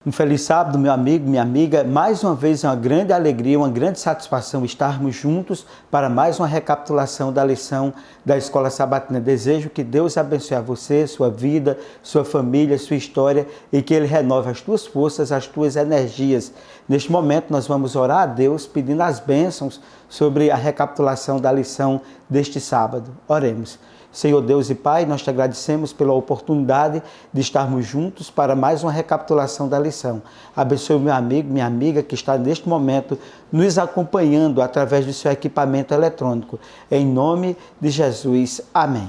Um feliz sábado, meu amigo, minha amiga. Mais uma vez é uma grande alegria, uma grande satisfação estarmos juntos para mais uma recapitulação da lição da Escola Sabatina. Desejo que Deus abençoe a você, sua vida, sua família, sua história e que Ele renove as tuas forças, as tuas energias. Neste momento nós vamos orar a Deus pedindo as bênçãos sobre a recapitulação da lição deste sábado. Oremos. Senhor Deus e Pai, nós te agradecemos pela oportunidade de estarmos juntos para mais uma recapitulação da lição. Abençoe o meu amigo, minha amiga que está neste momento nos acompanhando através do seu equipamento eletrônico. Em nome de Jesus. Amém.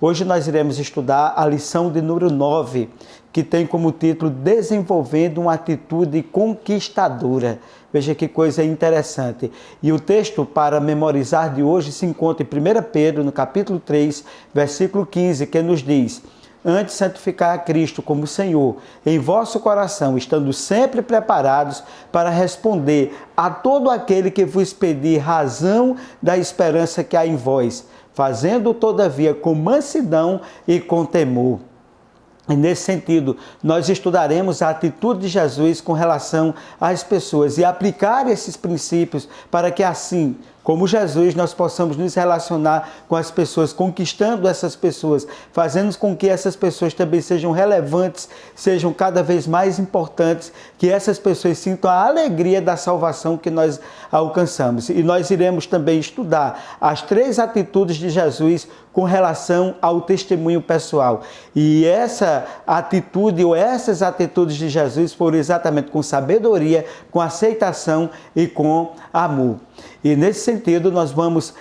Hoje nós iremos estudar a lição de número 9, que tem como título Desenvolvendo uma Atitude Conquistadora. Veja que coisa interessante. E o texto para memorizar de hoje se encontra em 1 Pedro, no capítulo 3, versículo 15, que nos diz: Antes santificar a Cristo como Senhor em vosso coração, estando sempre preparados para responder a todo aquele que vos pedir razão da esperança que há em vós, fazendo todavia com mansidão e com temor. E nesse sentido, nós estudaremos a atitude de Jesus com relação às pessoas e aplicar esses princípios para que assim, como Jesus, nós possamos nos relacionar com as pessoas, conquistando essas pessoas, fazendo com que essas pessoas também sejam relevantes, sejam cada vez mais importantes, que essas pessoas sintam a alegria da salvação que nós alcançamos. E nós iremos também estudar as 3 atitudes de Jesus com relação ao testemunho pessoal. E essa atitude ou essas atitudes de Jesus foram exatamente com sabedoria, com aceitação e com amor. E nesse sentido, nós vamos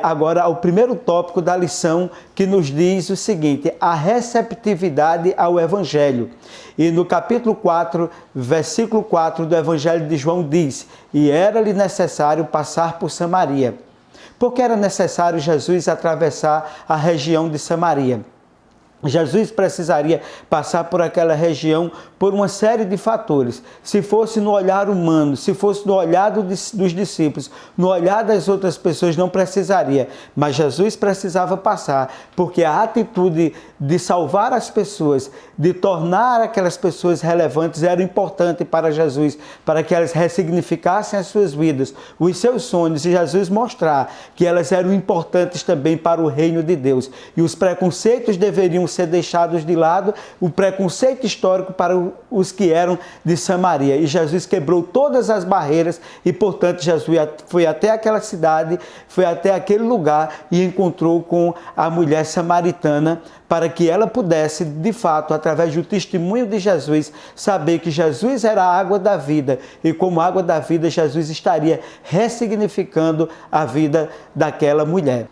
agora ao primeiro tópico da lição, que nos diz o seguinte: a receptividade ao Evangelho. E no capítulo 4, versículo 4 do Evangelho de João diz: E era-lhe necessário passar por Samaria. Porque era necessário Jesus atravessar a região de Samaria. Jesus precisaria passar por aquela região por uma série de fatores. Se fosse no olhar humano, se fosse no olhar dos discípulos, no olhar das outras pessoas, não precisaria. Mas Jesus precisava passar, porque a atitude de salvar as pessoas, de tornar aquelas pessoas relevantes, era importante para Jesus, para que elas ressignificassem as suas vidas, os seus sonhos, e Jesus mostrar que elas eram importantes também para o reino de Deus. E os preconceitos deveriam ser deixados de lado, o preconceito histórico para os que eram de Samaria. E Jesus quebrou todas as barreiras e, portanto, Jesus foi até aquela cidade, foi até aquele lugar e encontrou com a mulher samaritana para que ela pudesse, de fato, através do testemunho de Jesus, saber que Jesus era a água da vida e, como água da vida, Jesus estaria ressignificando a vida daquela mulher.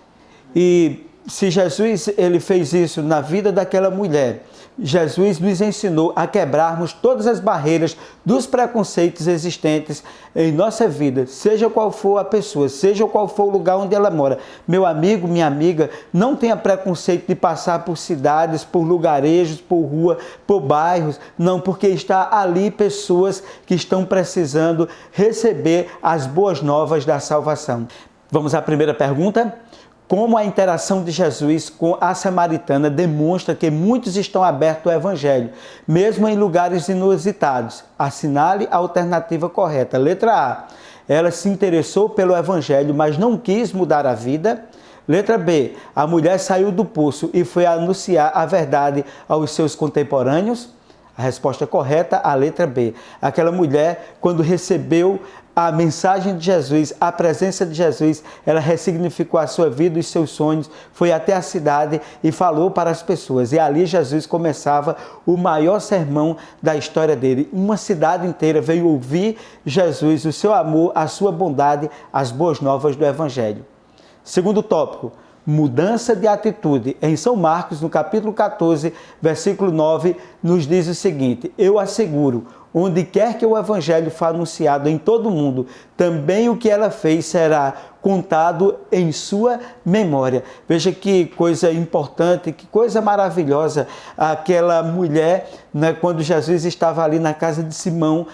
E se Jesus ele fez isso na vida daquela mulher, Jesus nos ensinou a quebrarmos todas as barreiras dos preconceitos existentes em nossa vida, seja qual for a pessoa, seja qual for o lugar onde ela mora. Meu amigo, minha amiga, não tenha preconceito de passar por cidades, por lugarejos, por rua, por bairros, não, porque está ali pessoas que estão precisando receber as boas novas da salvação. Vamos à primeira pergunta? Como a interação de Jesus com a samaritana demonstra que muitos estão abertos ao Evangelho, mesmo em lugares inusitados. Assinale a alternativa correta. Letra A. Ela se interessou pelo Evangelho, mas não quis mudar a vida. Letra B. A mulher saiu do poço e foi anunciar a verdade aos seus contemporâneos. A resposta correta, a letra B. Aquela mulher, quando recebeu a mensagem de Jesus, a presença de Jesus, ela ressignificou a sua vida e os seus sonhos, foi até a cidade e falou para as pessoas. E ali Jesus começava o maior sermão da história dele. Uma cidade inteira veio ouvir Jesus, o seu amor, a sua bondade, as boas novas do Evangelho. Segundo tópico, mudança de atitude. Em São Marcos, no capítulo 14, versículo 9, nos diz o seguinte: Eu asseguro, onde quer que o Evangelho for anunciado em todo o mundo, também o que ela fez será contado em sua memória. Veja que coisa importante, que coisa maravilhosa. Aquela mulher, né, quando Jesus estava ali na casa de Simão,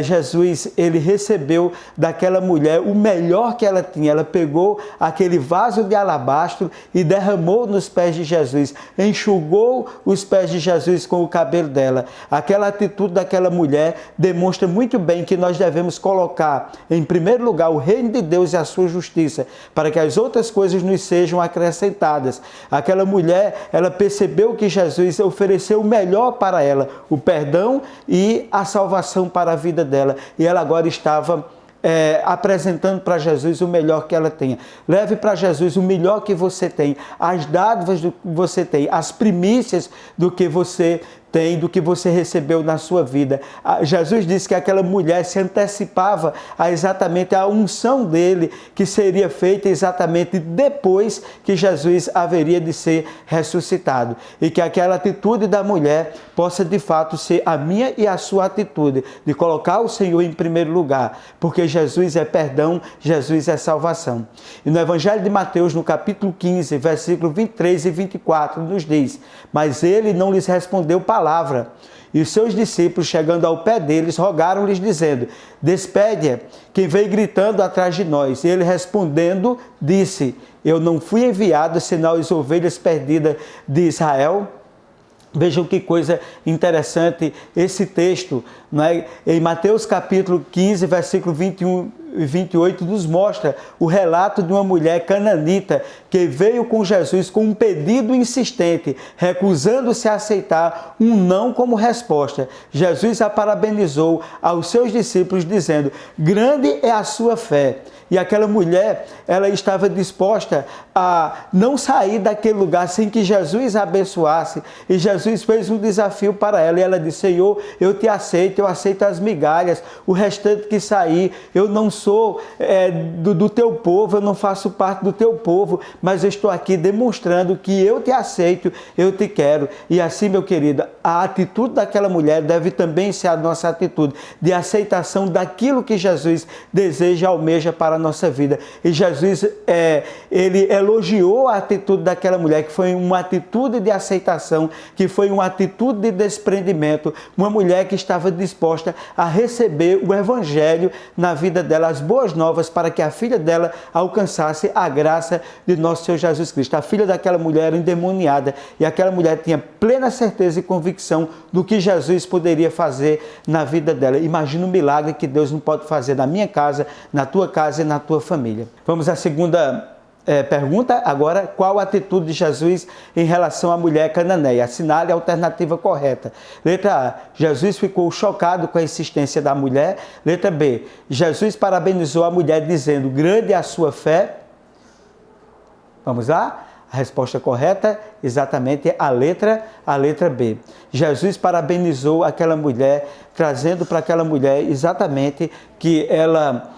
Jesus ele recebeu daquela mulher o melhor que ela tinha. Ela pegou aquele vaso de alabastro e derramou nos pés de Jesus, enxugou os pés de Jesus com o cabelo dela. Aquela atitude daquela mulher mulher demonstra muito bem que nós devemos colocar em primeiro lugar o reino de Deus e a sua justiça, para que as outras coisas nos sejam acrescentadas. Aquela mulher, ela percebeu que Jesus ofereceu o melhor para ela, o perdão e a salvação para a vida dela. E ela agora estava apresentando para Jesus o melhor que ela tenha. Leve para Jesus o melhor que você tem, as dádivas do que você tem, as primícias do que você tem, do que você recebeu na sua vida. Jesus disse que aquela mulher se antecipava a exatamente a unção dele, que seria feita exatamente depois que Jesus haveria de ser ressuscitado. E que aquela atitude da mulher possa de fato ser a minha e a sua atitude, de colocar o Senhor em primeiro lugar, porque Jesus é perdão, Jesus é salvação. E no Evangelho de Mateus, no capítulo 15, versículo 23 e 24, nos diz: mas ele não lhes respondeu palavra. E os seus discípulos, chegando ao pé deles, rogaram-lhes, dizendo: despede-a, quem veio gritando atrás de nós. E ele respondendo, disse: eu não fui enviado senão as ovelhas perdidas de Israel. Vejam que coisa interessante esse texto, não é? Em Mateus capítulo 15, versículo 21 e 28, nos mostra o relato de uma mulher cananita que veio com Jesus com um pedido insistente, recusando-se a aceitar um não como resposta. Jesus a parabenizou aos seus discípulos, dizendo: grande é a sua fé. E aquela mulher, ela estava disposta a não sair daquele lugar sem que Jesus a abençoasse. E Jesus fez um desafio para ela. E ela disse: Senhor, eu te aceito, eu aceito as migalhas, o restante que sair. Eu não sou do teu povo, eu não faço parte do teu povo, mas eu estou aqui demonstrando que eu te aceito, eu te quero. E assim, meu querido, a atitude daquela mulher deve também ser a nossa atitude de aceitação daquilo que Jesus deseja, almeja para a nossa vida. E Jesus, ele elogiou a atitude daquela mulher, que foi uma atitude de aceitação, que foi uma atitude de desprendimento, uma mulher que estava disposta a receber o Evangelho na vida dela, as boas novas, para que a filha dela alcançasse a graça de nosso Senhor Jesus Cristo. A filha daquela mulher era endemoniada, e aquela mulher tinha plena certeza e convicção do que Jesus poderia fazer na vida dela. Imagina o milagre que Deus não pode fazer na minha casa, na tua casa e na tua família. Vamos à segunda pergunta agora: qual a atitude de Jesus em relação à mulher cananeia? Assinale a alternativa correta. Letra A: Jesus ficou chocado com a insistência da mulher. Letra B: Jesus parabenizou a mulher dizendo: grande é a sua fé. Vamos lá? A resposta correta, exatamente, é a letra B. Jesus parabenizou aquela mulher, trazendo para aquela mulher exatamente que ela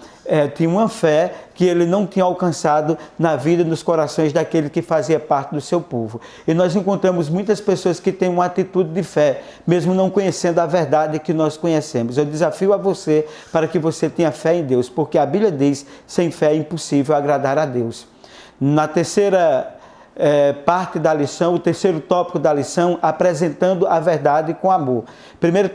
tinha uma fé que ele não tinha alcançado na vida e nos corações daquele que fazia parte do seu povo. E nós encontramos muitas pessoas que têm uma atitude de fé, mesmo não conhecendo a verdade que nós conhecemos. Eu desafio a você para que você tenha fé em Deus, porque a Bíblia diz: sem fé é impossível agradar a Deus. Na terceira parte da lição, o terceiro tópico da lição, apresentando a verdade com amor. 2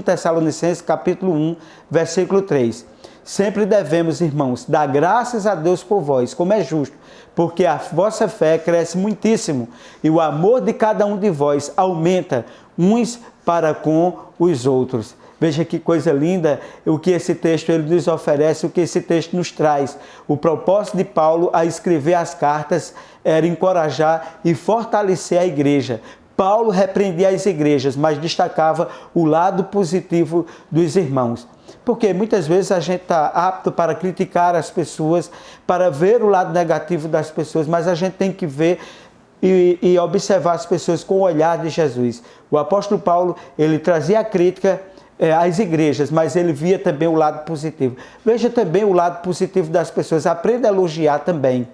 Tessalonicenses capítulo 1, versículo 3. Sempre devemos, irmãos, dar graças a Deus por vós, como é justo, porque a vossa fé cresce muitíssimo e o amor de cada um de vós aumenta uns para com os outros. Veja que coisa linda o que esse texto ele nos oferece, o que esse texto nos traz. O propósito de Paulo a escrever as cartas era encorajar e fortalecer a igreja. Paulo repreendia as igrejas, mas destacava o lado positivo dos irmãos. Porque muitas vezes a gente está apto para criticar as pessoas, para ver o lado negativo das pessoas, mas a gente tem que ver e observar as pessoas com o olhar de Jesus. O apóstolo Paulo, ele trazia a crítica às igrejas, mas ele via também o lado positivo. Veja também o lado positivo das pessoas, aprenda a elogiar também.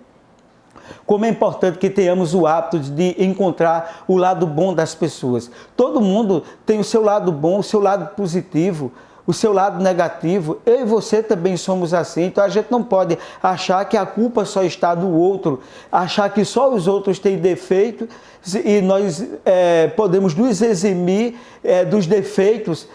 Como é importante que tenhamos o hábito de encontrar o lado bom das pessoas. Todo mundo tem o seu lado bom, o seu lado positivo, o seu lado negativo. Eu e você também somos assim, então a gente não pode achar que a culpa só está do outro, achar que só os outros têm defeito e nós podemos nos eximir dos defeitos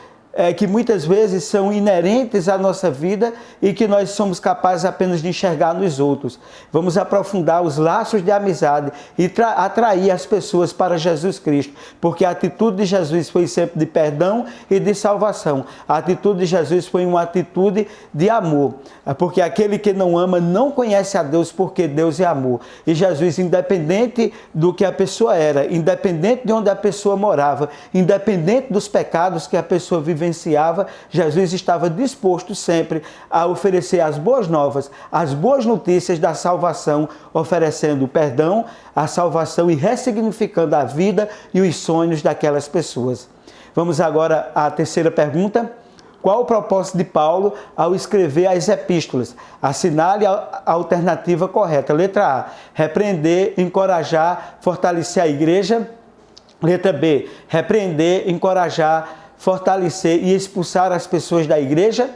que muitas vezes são inerentes à nossa vida e que nós somos capazes apenas de enxergar nos outros. Vamos aprofundar os laços de amizade e atrair as pessoas para Jesus Cristo, porque a atitude de Jesus foi sempre de perdão e de salvação. A atitude de Jesus foi uma atitude de amor, porque aquele que não ama não conhece a Deus, porque Deus é amor. E Jesus, independente do que a pessoa era, independente de onde a pessoa morava, independente dos pecados que a pessoa vivenciava, Jesus estava disposto sempre a oferecer as boas novas, as boas notícias da salvação, oferecendo o perdão, a salvação e ressignificando a vida e os sonhos daquelas pessoas. Vamos agora à terceira pergunta. Qual o propósito de Paulo ao escrever as epístolas? Assinale a alternativa correta. Letra A, repreender, encorajar, fortalecer a igreja. Letra B, repreender, encorajar, fortalecer e expulsar as pessoas da igreja.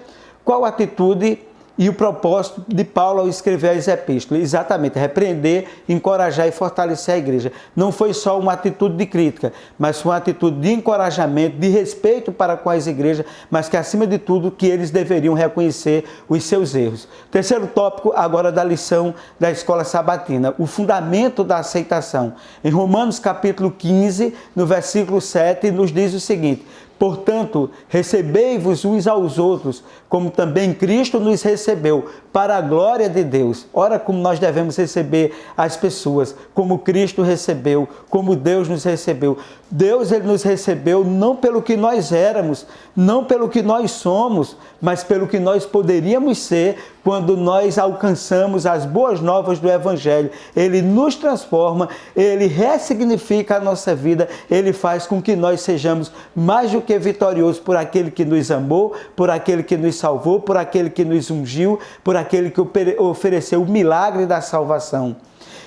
Qual a atitude e o propósito de Paulo ao escrever as epístolas? Exatamente, repreender, encorajar e fortalecer a igreja. Não foi só uma atitude de crítica, mas foi uma atitude de encorajamento, de respeito para com as igrejas, mas que acima de tudo que eles deveriam reconhecer os seus erros. Terceiro tópico agora da lição da escola sabatina, o fundamento da aceitação. Em Romanos capítulo 15, no versículo 7, nos diz o seguinte: portanto, recebei-vos uns aos outros, como também Cristo nos recebeu, para a glória de Deus. Ora, como nós devemos receber as pessoas, como Cristo recebeu, como Deus nos recebeu. Deus, Ele nos recebeu não pelo que nós éramos, não pelo que nós somos, mas pelo que nós poderíamos ser quando nós alcançamos as boas novas do Evangelho. Ele nos transforma, Ele ressignifica a nossa vida, Ele faz com que nós sejamos mais do que vitoriosos por aquele que nos amou, por aquele que nos salvou, por aquele que nos ungiu, por aquele que ofereceu o milagre da salvação.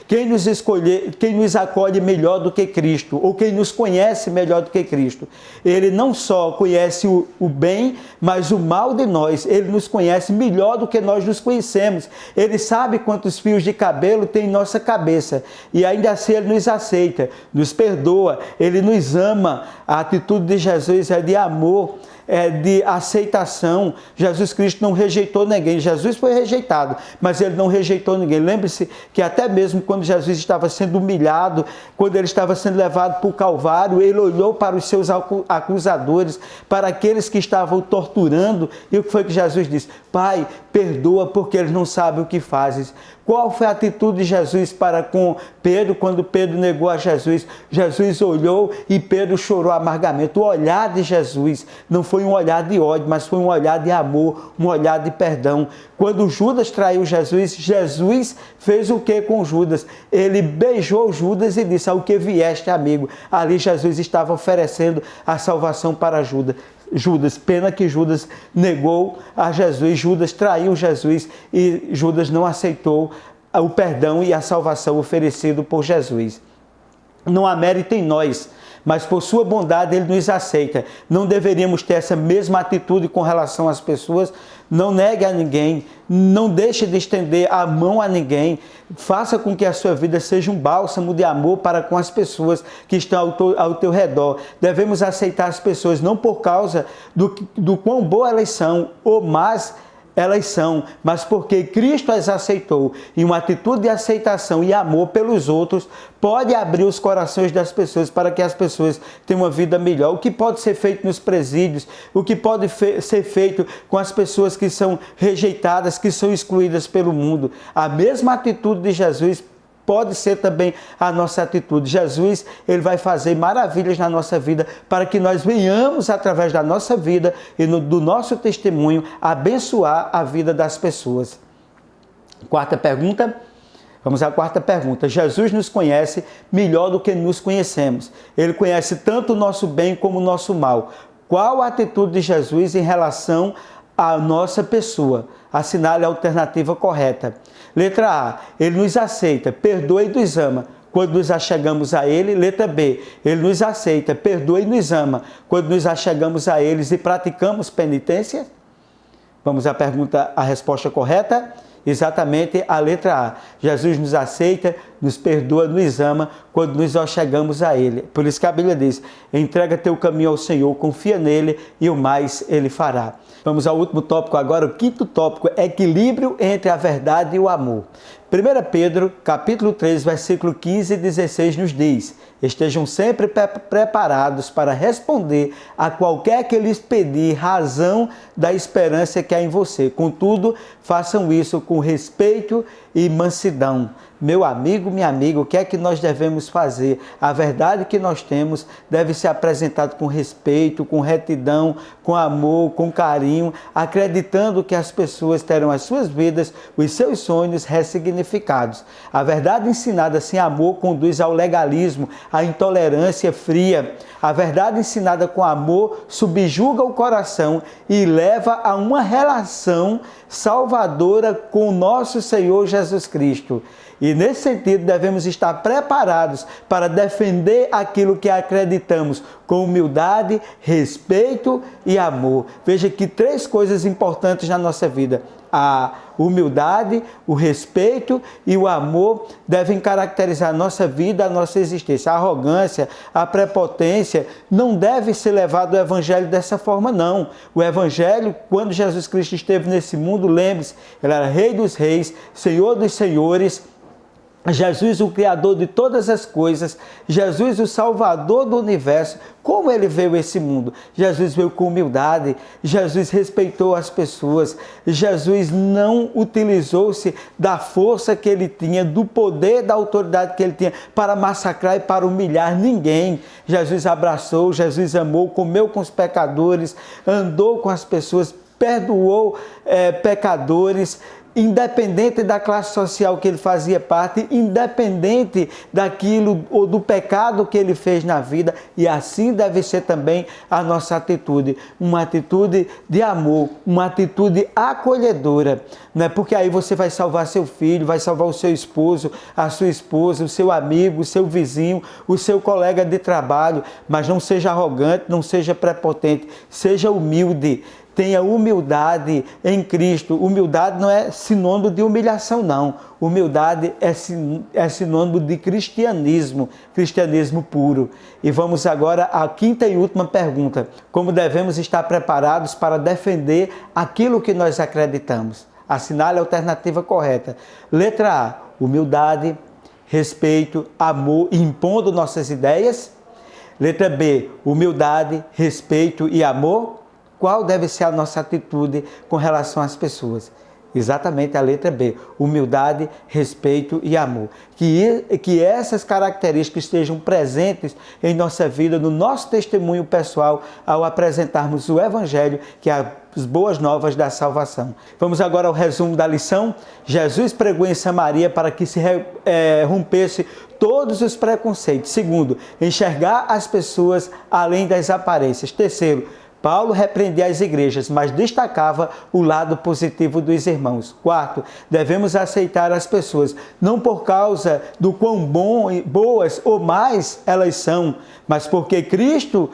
Quem nos acolhe melhor do que Cristo, ou quem nos conhece melhor do que Cristo? Ele não só conhece o bem, mas o mal de nós. Ele nos conhece melhor do que nós nos conhecemos. Ele sabe quantos fios de cabelo tem em nossa cabeça. E ainda assim Ele nos aceita, nos perdoa, Ele nos ama. A atitude de Jesus é de amor, é de aceitação. Jesus Cristo não rejeitou ninguém. Jesus foi rejeitado, mas Ele não rejeitou ninguém. Lembre-se que até mesmo quando Jesus estava sendo humilhado, quando Ele estava sendo levado para o Calvário, Ele olhou para os seus acusadores, para aqueles que estavam o torturando, e o que foi que Jesus disse? Pai, perdoa porque eles não sabem o que fazem. Qual foi a atitude de Jesus para com Pedro quando Pedro negou a Jesus? Jesus olhou e Pedro chorou amargamente. O olhar de Jesus não foi um olhar de ódio, mas foi um olhar de amor, um olhar de perdão. Quando Judas traiu Jesus, Jesus fez o que com Judas? Ele beijou Judas e disse: ao que vieste, amigo? Ali Jesus estava oferecendo a salvação para Judas, pena que Judas negou a Jesus, Judas traiu Jesus e Judas não aceitou o perdão e a salvação oferecido por Jesus. Não há mérito em nós, mas por sua bondade Ele nos aceita. Não deveríamos ter essa mesma atitude com relação às pessoas. Não negue a ninguém, não deixe de estender a mão a ninguém. Faça com que a sua vida seja um bálsamo de amor para com as pessoas que estão ao teu redor. Devemos aceitar as pessoas não por causa do quão boas elas são ou más elas são, mas porque Cristo as aceitou. E uma atitude de aceitação e amor pelos outros pode abrir os corações das pessoas para que as pessoas tenham uma vida melhor. O que pode ser feito nos presídios, o que pode ser feito com as pessoas que são rejeitadas, que são excluídas pelo mundo. A mesma atitude de Jesus pode ser também a nossa atitude. Jesus, Ele vai fazer maravilhas na nossa vida para que nós venhamos, através da nossa vida e do nosso testemunho, abençoar a vida das pessoas. Quarta pergunta. Vamos à quarta pergunta. Jesus nos conhece melhor do que nos conhecemos. Ele conhece tanto o nosso bem como o nosso mal. Qual a atitude de Jesus em relação à nossa pessoa? Assinale a alternativa correta. Letra A, Ele nos aceita, perdoa e nos ama quando nos achegamos a Ele. Letra B, Ele nos aceita, perdoa e nos ama quando nos achegamos a Eles e praticamos penitência. Vamos à pergunta, a resposta correta. Exatamente a letra A. Jesus nos aceita, nos perdoa, nos ama quando nos chegamos a Ele. Por isso que a Bíblia diz, entrega teu caminho ao Senhor, confia nele e o mais Ele fará. Vamos ao último tópico agora, o quinto tópico, equilíbrio entre a verdade e o amor. 1 Pedro, capítulo 3, versículo 15 e 16 nos diz, estejam sempre preparados para responder a qualquer que lhes pedir razão da esperança que há em você. Contudo, façam isso com respeito e mansidão. Meu amigo, minha amiga, o que é que nós devemos fazer? A verdade que nós temos deve ser apresentada com respeito, com retidão, com amor, com carinho, acreditando que as pessoas terão as suas vidas, os seus sonhos ressignificados. A verdade ensinada sem amor conduz ao legalismo, à intolerância fria. A verdade ensinada com amor subjuga o coração e leva a uma relação salvadora com o nosso Senhor Jesus Cristo. E nesse sentido devemos estar preparados para defender aquilo que acreditamos com humildade, respeito e amor. Veja que 3 coisas importantes na nossa vida. A humildade, o respeito e o amor devem caracterizar a nossa vida, a nossa existência. A arrogância, a prepotência não deve ser levado ao Evangelho dessa forma, não. O Evangelho, quando Jesus Cristo esteve nesse mundo, lembre-se, Ele era Rei dos Reis, Senhor dos Senhores, Jesus, o Criador de todas as coisas, Jesus, o Salvador do universo. Como Ele veio a esse mundo? Jesus veio com humildade, Jesus respeitou as pessoas, Jesus não utilizou-se da força que Ele tinha, do poder, da autoridade que Ele tinha para massacrar e para humilhar ninguém. Jesus abraçou, Jesus amou, comeu com os pecadores, andou com as pessoas, perdoou pecadores, independente da classe social que ele fazia parte, independente daquilo ou do pecado que ele fez na vida, e assim deve ser também a nossa atitude, uma atitude de amor, uma atitude acolhedora, né? Porque aí você vai salvar seu filho, vai salvar o seu esposo, a sua esposa, o seu amigo, o seu vizinho, o seu colega de trabalho, mas não seja arrogante, não seja prepotente, seja humilde. Tenha humildade em Cristo. Humildade não é sinônimo de humilhação, não. Humildade é sinônimo de cristianismo, cristianismo puro. E vamos agora à quinta e última pergunta. Como devemos estar preparados para defender aquilo que nós acreditamos? Assinale a alternativa correta. Letra A, humildade, respeito, amor, impondo nossas ideias. Letra B, humildade, respeito e amor. Qual deve ser a nossa atitude com relação às pessoas? Exatamente a letra B, humildade, respeito e amor. Que essas características estejam presentes em nossa vida, no nosso testemunho pessoal, ao apresentarmos o Evangelho, que é as boas novas da salvação. Vamos agora ao resumo da lição. Jesus pregou em Samaria para que se rompesse todos os preconceitos. Segundo, enxergar as pessoas além das aparências. Terceiro, Paulo repreendia as igrejas, mas destacava o lado positivo dos irmãos. Quarto, devemos aceitar as pessoas, não por causa do quão boas ou mais elas são, mas porque Cristo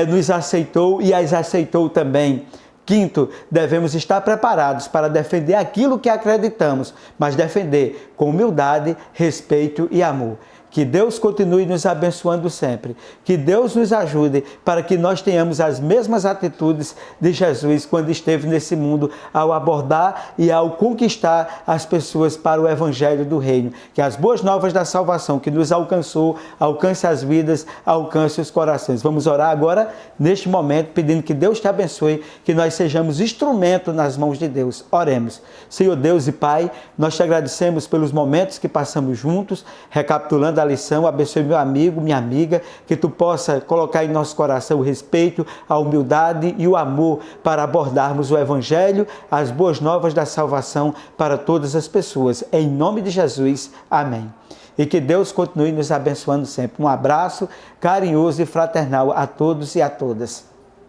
nos aceitou e as aceitou também. Quinto, devemos estar preparados para defender aquilo que acreditamos, mas defender com humildade, respeito e amor. Que Deus continue nos abençoando sempre. Que Deus nos ajude para que nós tenhamos as mesmas atitudes de Jesus quando esteve nesse mundo, ao abordar e ao conquistar as pessoas para o Evangelho do Reino. Que as boas novas da salvação que nos alcançou, alcance as vidas, alcance os corações. Vamos orar agora, neste momento, pedindo que Deus te abençoe, que nós sejamos instrumento nas mãos de Deus. Oremos. Senhor Deus e Pai, nós te agradecemos pelos momentos que passamos juntos, recapitulando a lição. Abençoe meu amigo, minha amiga, que tu possa colocar em nosso coração o respeito, a humildade e o amor para abordarmos o Evangelho, as boas novas da salvação para todas as pessoas. Em nome de Jesus, amém. E que Deus continue nos abençoando sempre. Um abraço carinhoso e fraternal a todos e a todas.